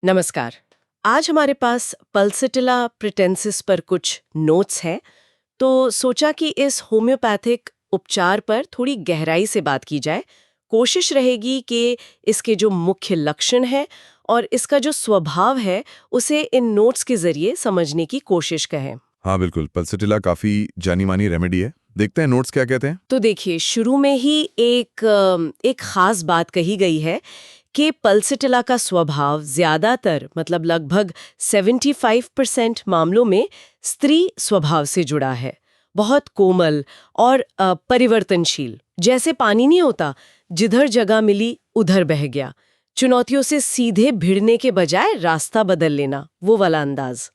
नमस्कार। आज हमारे पास पल्सिटिला प्रिटेंसिस पर कुछ नोट्स हैं, तो सोचा कि इस होम्योपैथिक उपचार पर थोड़ी गहराई से बात की जाए। कोशिश रहेगी कि इसके जो मुख्य लक्षण हैं और इसका जो स्वभाव है, उसे इन नोट्स के जरिए समझने की कोशिश करें। हाँ बिल्कुल, पल्सिटिला काफी जानी मानी रेमेडी है। देखते हैं नोट्स क्या कहते हैं। तो देखिए, शुरू में ही एक खास बात कही गई है कि पल्सिटिला का स्वभाव ज्यादातर मतलब लगभग 75% मामलों में स्त्री स्वभाव से जुड़ा है। बहुत कोमल और परिवर्तनशील, जैसे पानी नहीं होता, जिधर जगह मिली उधर बह गया। चुनौतियों से सीधे भिड़ने के बजाय रास्ता बदल लेना, वो वाला अंदाज।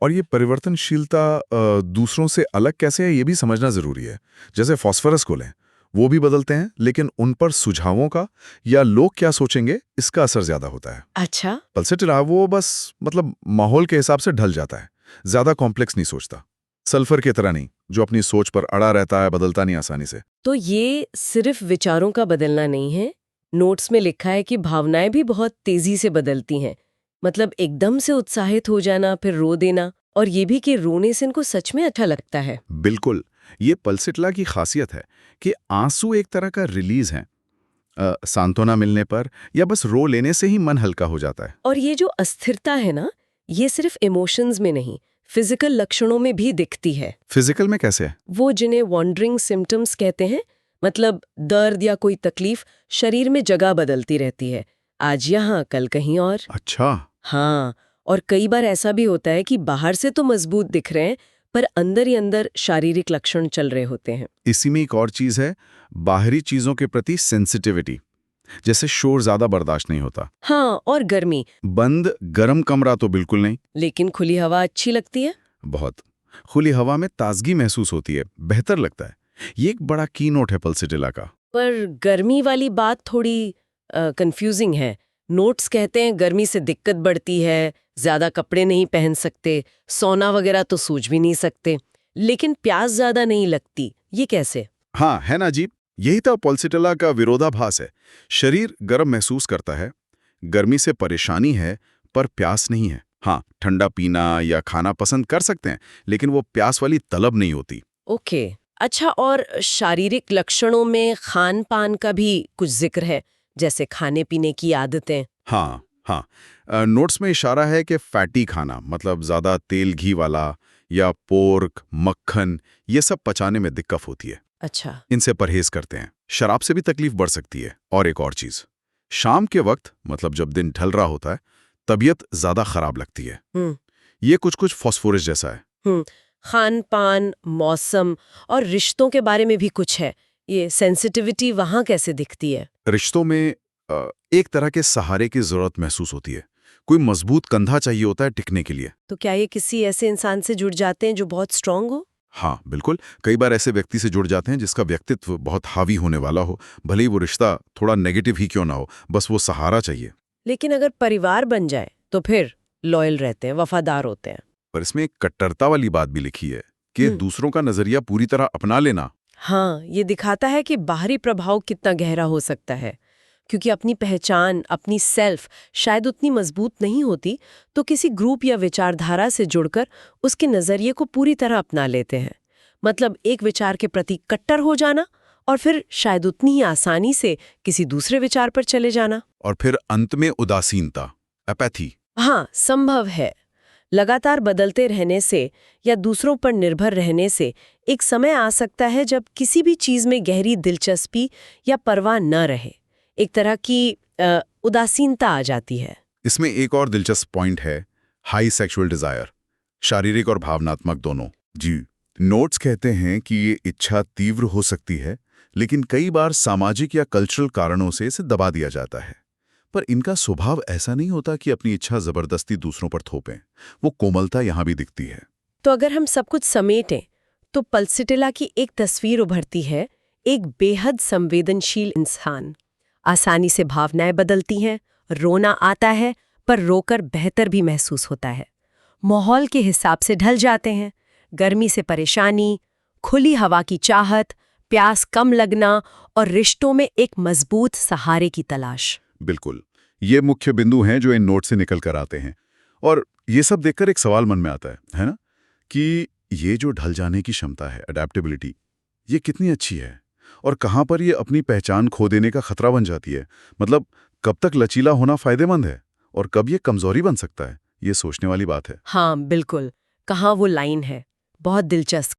और ये परिवर्तनशीलता दूसरों से अलग कैसे है ये भी समझना जरूरी है। जैसे फास्फोरस को लें, वो भी बदलते हैं, लेकिन उन पर सुझावों का या लोग क्या सोचेंगे इसका असर ज्यादा होता है। अच्छा। पल्सिटिला वो बस मतलब माहौल के हिसाब से ढल जाता है, ज्यादा कॉम्प्लेक्स नहीं सोचता। सल्फर की तरह नहीं, जो अपनी सोच पर अड़ा रहता है, बदलता नहीं आसानी से। तो ये सिर्फ विचारों का बदलना नहीं है। नोट्स में लिखा है कि भावनाएं भी बहुत तेजी से बदलती हैं। मतलब एकदम से उत्साहित हो जाना, फिर रो देना, और ये भी कि रोने से इनको सच में अच्छा लगता है। बिल्कुल, ये पल्सिटिला की खासियत है कि आंसू एक तरह का रिलीज है। सांत्वना मिलने पर या बस रो लेने से ही मन हल्का हो जाता है। और ये जो अस्थिरता है ना, ये सिर्फ इमोशंस में नहीं, फिजिकल लक्षणों में भी दिखती है। फिजिकल में कैसे है? वो जिन्हें वॉन्डरिंग सिम्टम्स कहते हैं, मतलब दर्द या कोई तकलीफ शरीर में जगह बदलती रहती है, आज यहाँ कल कहीं और। अच्छा। हाँ, और कई बार ऐसा भी होता है कि बाहर से तो मजबूत दिख रहे हैं, पर अंदर ही अंदर शारीरिक लक्षण चल रहे होते हैं। इसी में एक और चीज है, बाहरी चीजों के प्रति सेंसिटिविटी। जैसे शोर ज्यादा बर्दाश्त नहीं होता। हाँ, और गर्मी। बंद गर्म कमरा तो बिल्कुल नहीं। लेकिन खुली हवा अच्छी लगती है। बहुत। खुली हवा में ताजगी महसूस होती है, बेहतर लगता है। ये एक बड़ा की नोट है पल्सिटिला का। पर गर्मी वाली बात थोड़ी कंफ्यूजिंग है। नोट्स कहते हैं गर्मी से दिक्कत बढ़ती है, ज्यादा कपड़े नहीं पहन सकते, सोना वगैरह तो सूझ भी नहीं सकते, लेकिन प्यास ज्यादा नहीं लगती। ये कैसे? हाँ है ना अजीब। यही तो पल्सिटिला का विरोधाभास है। शरीर गर्म महसूस करता है, गर्मी से परेशानी है, पर प्यास नहीं है। हाँ, ठंडा पीना या खाना पसंद कर सकते हैं, लेकिन वो प्यास वाली तलब नहीं होती। ओके। अच्छा, और शारीरिक लक्षणों में खान पान का भी कुछ जिक्र है, जैसे खाने पीने की आदतें। हाँ हाँ, नोट्स में इशारा है कि फैटी खाना, मतलब ज़्यादा तेल घी वाला या पोर्क मक्खन, ये सब पचाने में दिक्कत होती है। अच्छा। इनसे परहेज करते हैं। शराब से भी तकलीफ बढ़ सकती है। और एक और चीज़, शाम के वक्त मतलब जब दिन ढल रहा होता है, तबीयत ज़्यादा खराब लगती है। हम्म। ये कुछ कुछ फॉस्फोरस जैसा है। खान पान, मौसम और रिश्तों के बारे में भी कुछ है। ये सेंसिटिविटी वहाँ कैसे दिखती है? रिश्तों में एक तरह के सहारे की जरूरत महसूस होती है। कोई मजबूत कंधा चाहिए होता है टिकने के लिए। तो क्या ये किसी ऐसे इंसान से जुड़ जाते हैं जो बहुत स्ट्रांग हो? हाँ बिल्कुल, कई बार ऐसे व्यक्ति से जुड़ जाते हैं जिसका व्यक्तित्व बहुत हावी होने वाला हो, भले ही वो रिश्ता थोड़ा नेगेटिव ही क्यों ना हो, बस वो सहारा चाहिए। लेकिन अगर परिवार बन जाए तो फिर लॉयल रहते हैं, वफादार होते हैं। पर इसमें एक कट्टरता वाली बात भी लिखी है कि हम्म। दूसरों का नजरिया पूरी तरह अपना लेना। हाँ, ये दिखाता है कि बाहरी प्रभाव कितना गहरा हो सकता है। क्योंकि अपनी पहचान, अपनी सेल्फ शायद उतनी मजबूत नहीं होती, तो किसी ग्रुप या विचारधारा से जुड़कर उसके नजरिए को पूरी तरह अपना लेते हैं। मतलब एक विचार के प्रति कट्टर हो जाना, और फिर शायद उतनी ही आसानी से किसी दूसरे विचार पर चले जाना। और फिर अंत में उदासीनता, एपैथी। हाँ, संभव है। लगातार बदलते रहने से या दूसरों पर निर्भर रहने से एक समय आ सकता है जब किसी भी चीज में गहरी दिलचस्पी या परवाह न रहे। एक तरह की उदासीनता आ जाती है। इसमें एक और दिलचस्प पॉइंट है, हाई सेक्सुअल डिजायर, शारीरिक और भावनात्मक दोनों। जी, नोट्स कहते हैं कि ये इच्छा तीव्र हो सकती है, लेकिन कई बार सामाजिक या कल्चरल कारणों से इसे दबा दिया जाता है। पर इनका स्वभाव ऐसा नहीं होता कि अपनी इच्छा जबरदस्ती दूसरों पर थोपें। वो कोमलता यहाँ भी दिखती है। तो अगर हम सब कुछ समेटें, तो पल्सिटिला की एक तस्वीर उभरती है, एक बेहद संवेदनशील इंसान। आसानी से भावनाएं बदलती हैं, रोना आता है, पर रोकर बेहतर भी महसूस होता है। माहौल के हिसाब से ढल जाते हैं, गर्मी से परेशानी, खुली हवा की चाहत, प्यास कम लगना और रिश्तों में एक मजबूत सहारे की तलाश। बिल्कुल, ये मुख्य बिंदु हैं जो इन नोट से निकल कर आते हैं। और ये सब देखकर एक सवाल मन में आता है ना, कि ये जो ढल जाने की क्षमता है, अडेप्टेबिलिटी, ये कितनी अच्छी है और कहाँ पर ये अपनी पहचान खो देने का खतरा बन जाती है। मतलब कब तक लचीला होना फायदेमंद है और कब ये कमजोरी बन सकता है, ये सोचने वाली बात है। हाँ बिल्कुल, कहाँ वो लाइन है, बहुत दिलचस्प।